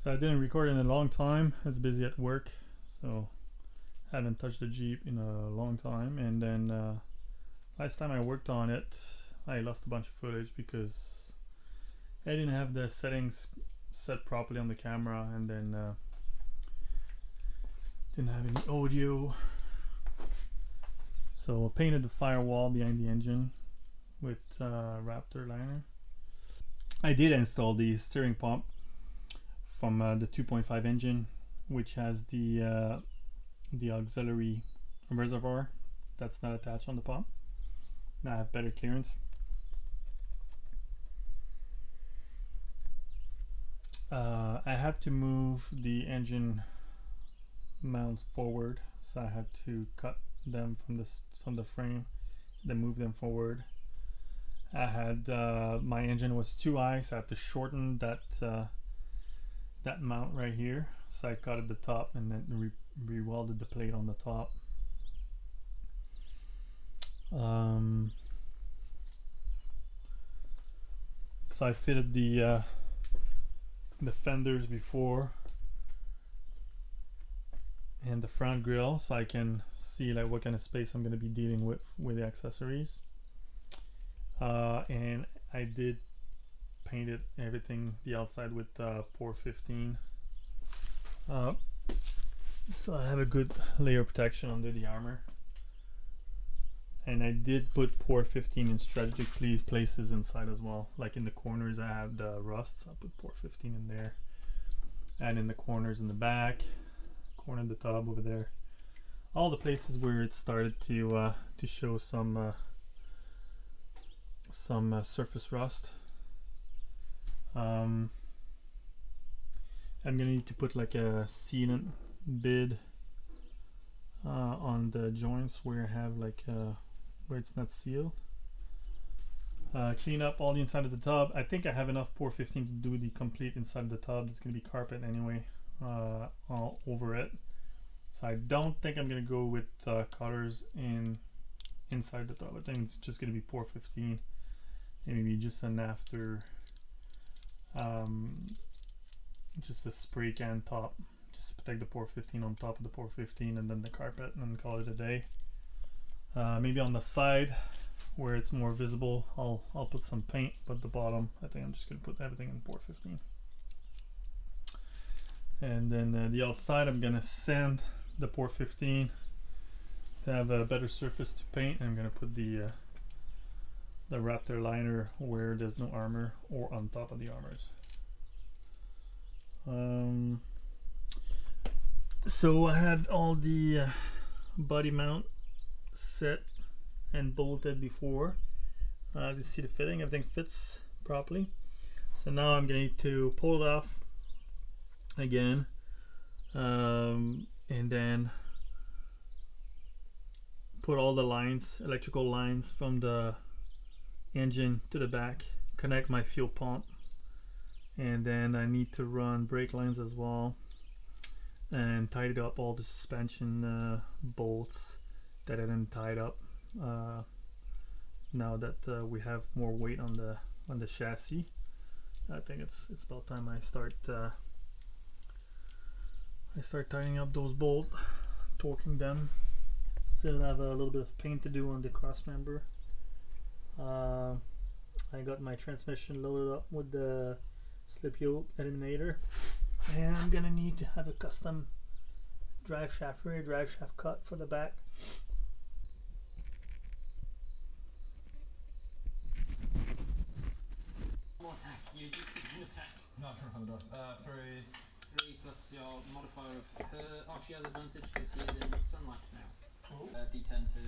So I didn't record in a long time. I was busy at work, so I haven't touched the Jeep in a long time. And then last time I worked on it, I lost a bunch of footage because I didn't have the settings set properly on the camera, and then didn't have any audio. So I painted the firewall behind the engine with Raptor liner. I did install the steering pump from the 2.5 engine, which has the auxiliary reservoir that's not attached on the pump. Now I have better clearance. I had to move the engine mounts forward, so I had to cut them from the frame, then move them forward. I had my engine was too high, so I had to shorten that mount right here. So I cut at the top and then re-welded the plate on the top. So I fitted the fenders before and the front grille, so I can see like what kind of space I'm going to be dealing with the accessories. And I did paint it, everything, the outside with Por 15. So I have a good layer of protection under the armor. And I did put Por 15 in strategic places inside as well. Like in the corners I had rust, so I put Por 15 in there. And in the corners in the back, corner of the tub over there. All the places where it started to show some surface rust. I'm gonna need to put like a sealant bid on the joints where I have like where it's not sealed. Clean up all the inside of the tub. I think I have enough Por 15 to do the complete inside of the tub. It's gonna be carpet anyway all over it. So I don't think I'm gonna go with cutters inside the tub. I think it's just gonna be Por 15. And maybe just an after, just a spray can top, just to protect the Por 15 on top of the Por 15, and then the carpet, and then call it a day. Maybe on the side where it's more visible, I'll put some paint, but the bottom, I think I'm just gonna put everything in Por 15. And then the outside, I'm gonna sand the Por 15 to have a better surface to paint. And I'm gonna put the Raptor liner where there's no armor or on top of the armors. So I had all the body mount set and bolted before. You see the fitting, everything fits properly. So now I'm going to pull it off again, and then put all the lines, electrical lines from the engine to the back, connect my fuel pump, and then I need to run brake lines as well, and tidy up all the suspension bolts that I didn't tied up now that we have more weight on the chassis. I think it's about time I start tightening up those bolts, torquing them. Still have a little bit of paint to do on the cross member. I got my transmission loaded up with the slip yoke eliminator, and I'm gonna need to have a custom drive shaft, rear drive shaft cut for the back. More attack, you used to do attacks. No, from the doors. 3. 3 plus your modifier of her. Oh, she has advantage because she is in sunlight now. D10 to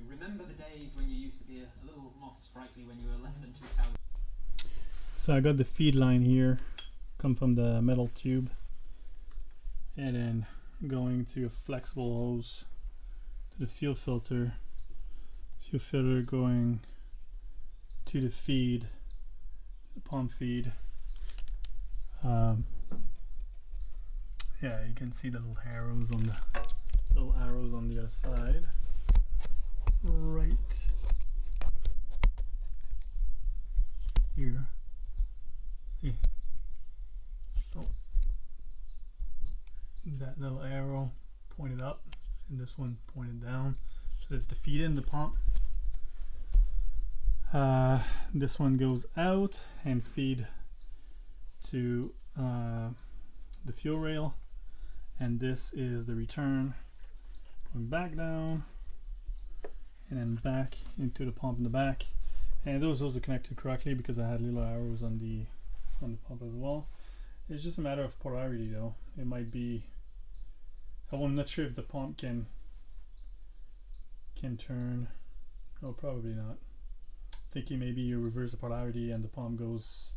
remember the days when you used to be a little more sprightly when you were less than 2,000. So I got the feed line here, come from the metal tube, and then going to a flexible hose to the fuel filter going to the feed, the pump feed. Yeah, you can see the little arrows on the other side, right here. See? Oh, that little arrow pointed up and this one pointed down. So that's the feed in the pump. This one goes out and feed to the fuel rail, and this is the return going back down and then back into the pump in the back. And those are connected correctly because I had little arrows on the pump as well. It's just a matter of polarity though. It might be, I'm not sure if the pump can turn. Oh, probably not. Thinking maybe you reverse the polarity and the pump goes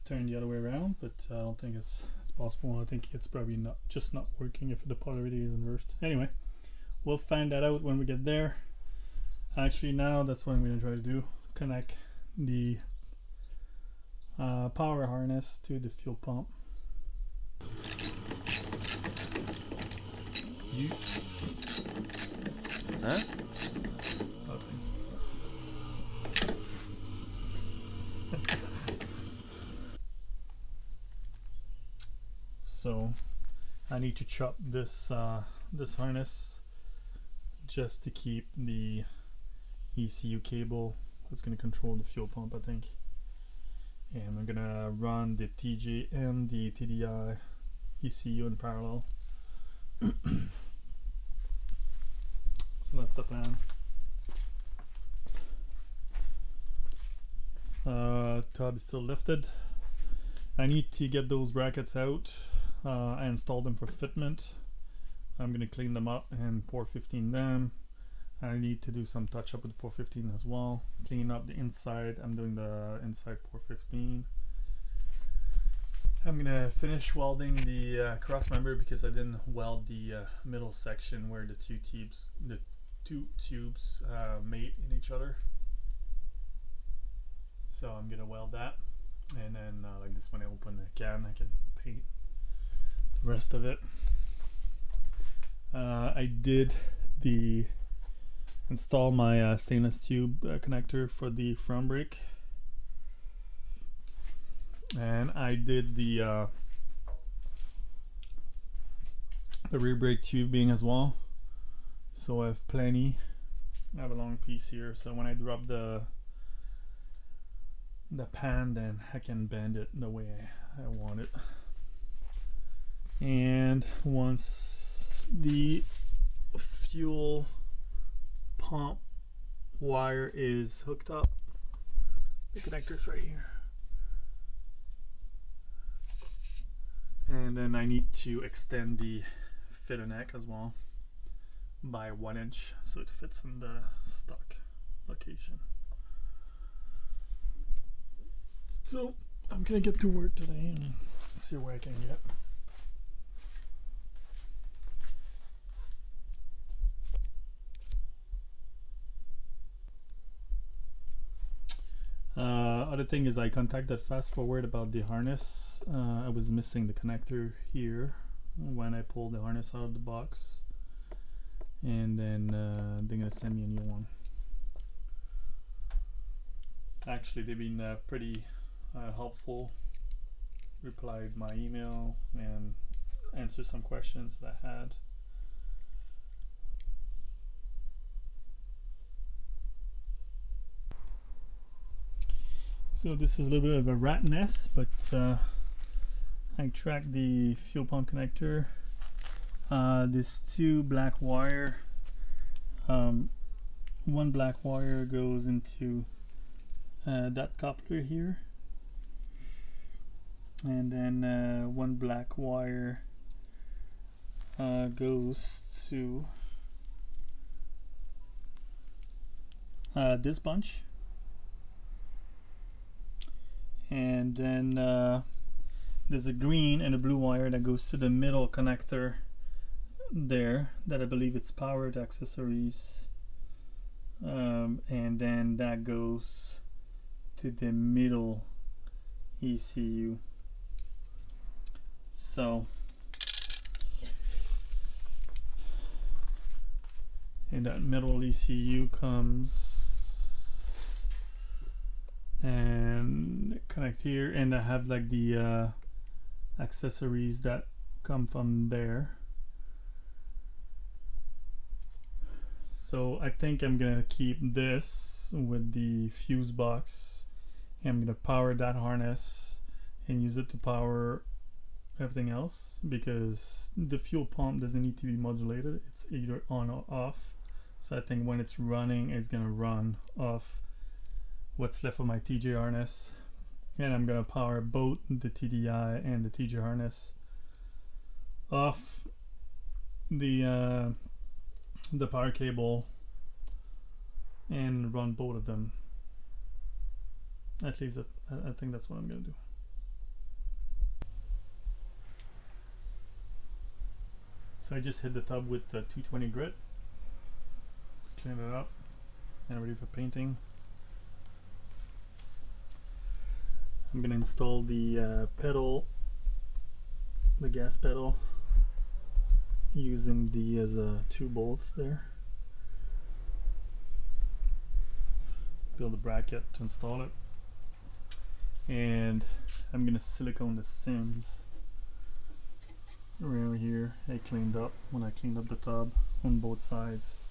turn the other way around, but I don't think it's possible. I think it's probably not working if the polarity is inversed. Anyway, we'll find that out when we get there. Actually, now that's what I'm going to try to do: connect the power harness to the fuel pump. What's that? Nothing. So I need to chop this harness just to keep the ECU cable that's going to control the fuel pump, I think. And I'm going to run the TJ and the TDI ECU in parallel. So that's the plan. Tub is still lifted. I need to get those brackets out. I installed them for fitment. I'm going to clean them up and pour 15 them. I need to do some touch up with the pour 15 as well. Clean up the inside. I'm doing the inside pour 15. I'm gonna finish welding the cross member because I didn't weld the middle section where the two tubes mate in each other. So I'm gonna weld that, and then like this, when I open the can, I can paint the rest of it. I did install my stainless tube connector for the front brake, and I did the rear brake tubing as well, so I have plenty. I have a long piece here, so when I drop the pan, then I can bend it the way I want it. And once the fuel pump wire is hooked up, the connector's right here, and then I need to extend the fitter neck as well by 1 inch so it fits in the stock location. So I'm gonna get to work today and see where I can get. Other thing is I contacted Fast Forward about the harness. I was missing the connector here when I pulled the harness out of the box, and then they're gonna send me a new one. Actually, they've been pretty helpful. Replied my email and answered some questions that I had. So this is a little bit of a rat mess, but I tracked the fuel pump connector. This two black wire. One black wire goes into that coupler here, and then one black wire goes to this bunch, and then there's a green and a blue wire that goes to the middle connector there, that I believe it's powered accessories, and then that goes to the middle ECU. So in that middle ECU comes and connect here, and I have like the accessories that come from there. So I think I'm gonna keep this with the fuse box, and I'm gonna power that harness and use it to power everything else, because the fuel pump doesn't need to be modulated. It's either on or off. So I think when it's running, it's gonna run off what's left of my TJ harness, and I'm gonna power both the TDI and the TJ harness off the power cable and run both of them. At least I think that's what I'm gonna do. So I just hit the tub with the 220 grit, clean it up, and ready for painting. I'm gonna install the pedal, the gas pedal, using the as 2 bolts there. Build a bracket to install it, and I'm gonna silicone the sims around here. I cleaned up when I cleaned up the tub on both sides,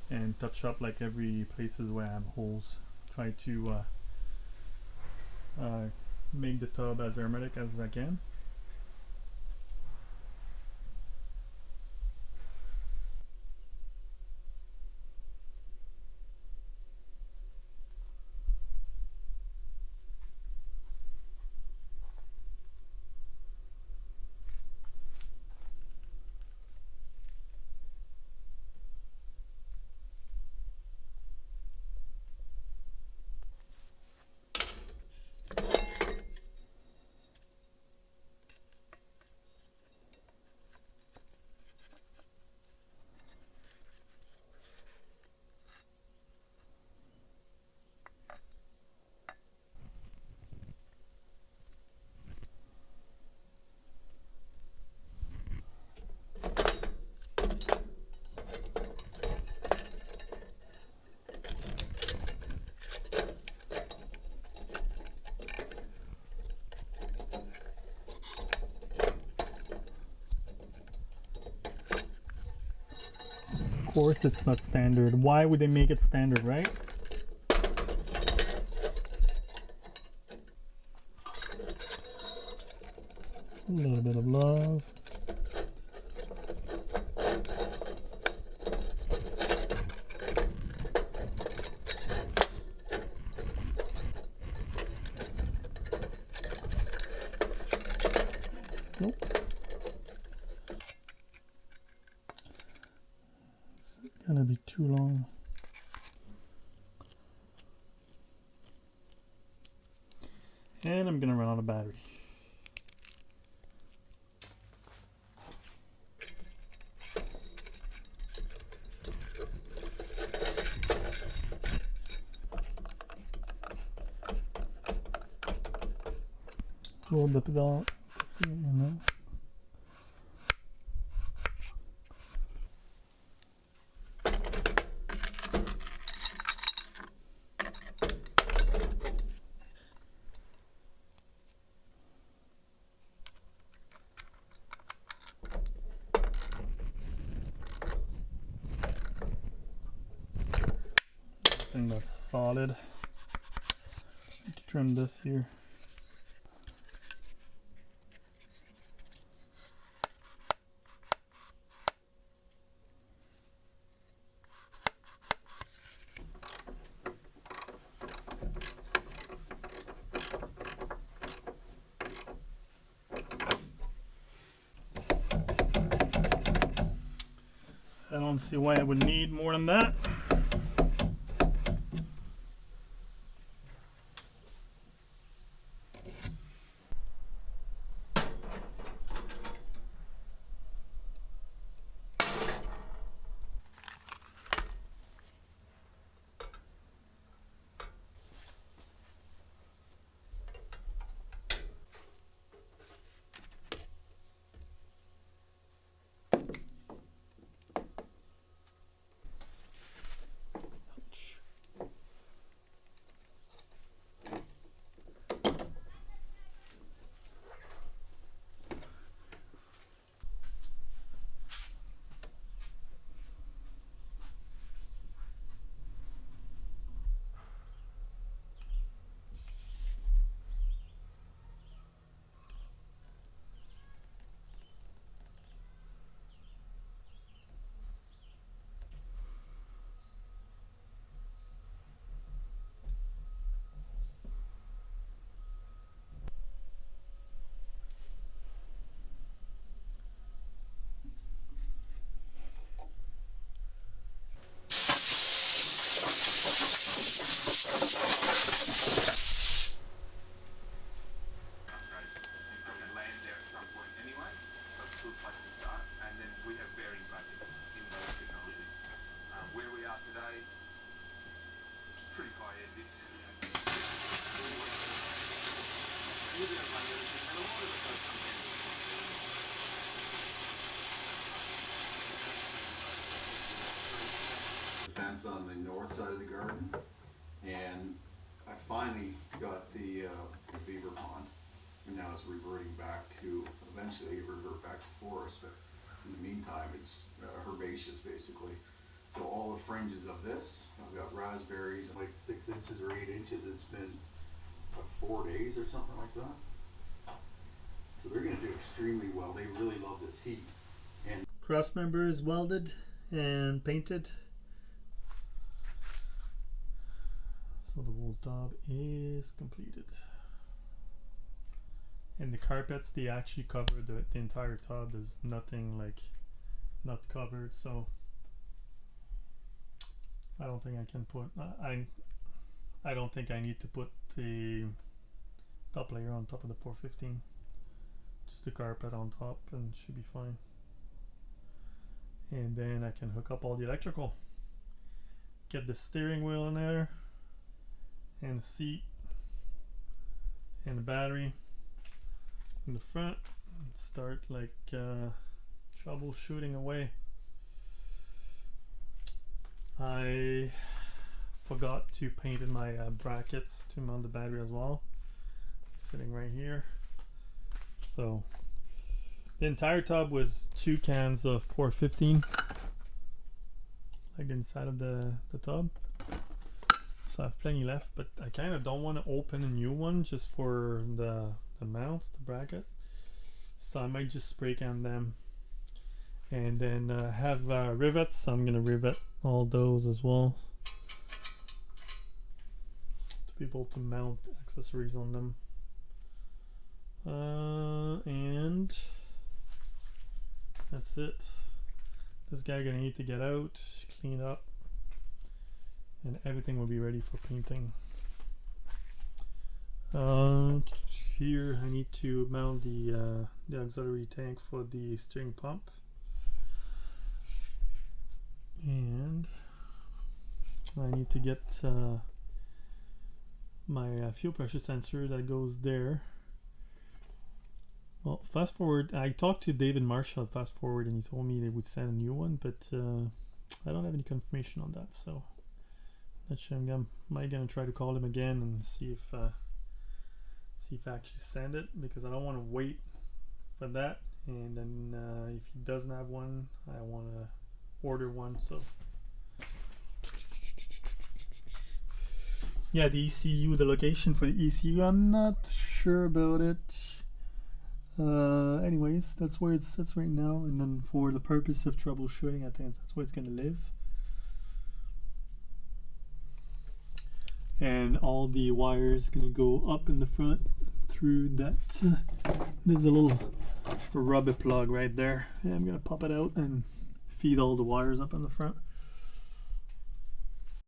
and touch up like every places where I have holes. Try to make the tub as hermetic as I can. Of course it's not standard. Why would they make it standard, right? A little bit of love. Nope. It's gonna be too long. And I'm gonna run out of battery. Hold the pedal, you know. I think that's solid. Just need to trim this here. I don't see why I would need more than that. the beaver pond, and now it's reverting back to, eventually revert back to forest, but in the meantime it's herbaceous basically. So all the fringes of this, I've got raspberries like 6 inches or 8 inches. It's been what, 4 days or something like that. So they're going to do extremely well. They really love this heat. And cross member is welded and painted. So the whole tub is completed. And the carpets, they actually cover the entire tub. There's nothing like not covered, so I don't think I can put I don't think I need to put the top layer on top of the 415. Just the carpet on top and it should be fine. And then I can hook up all the electrical. Get the steering wheel in there and the seat and the battery in the front and start like troubleshooting away. I forgot to paint in my brackets to mount the battery as well. It's sitting right here. So the entire tub was 2 cans of pour 15, like inside of the tub. So I have plenty left, but I kind of don't want to open a new one just for the mounts, the bracket. So I might just spray can them, and then have rivets. So I'm gonna rivet all those as well to be able to mount accessories on them. And that's it. This guy gonna need to get out, clean up, and everything will be ready for painting. Here I need to mount the auxiliary tank for the steering pump, and I need to get my fuel pressure sensor that goes there. Well, fast forward, I talked to David Marshall at Fast Forward and he told me they would send a new one, but I don't have any confirmation on that, so not sure. I'm gonna try to call him again and see if I actually send it, because I don't want to wait for that, and then if he doesn't have one, I want to order one. So yeah, the ECU, the location for the ECU, I'm not sure about it. Anyways, that's where it sits right now, and then for the purpose of troubleshooting, I think that's where it's gonna live. And all the wires gonna go up in the front through that. There's a little rubber plug right there, and I'm gonna pop it out and feed all the wires up in the front.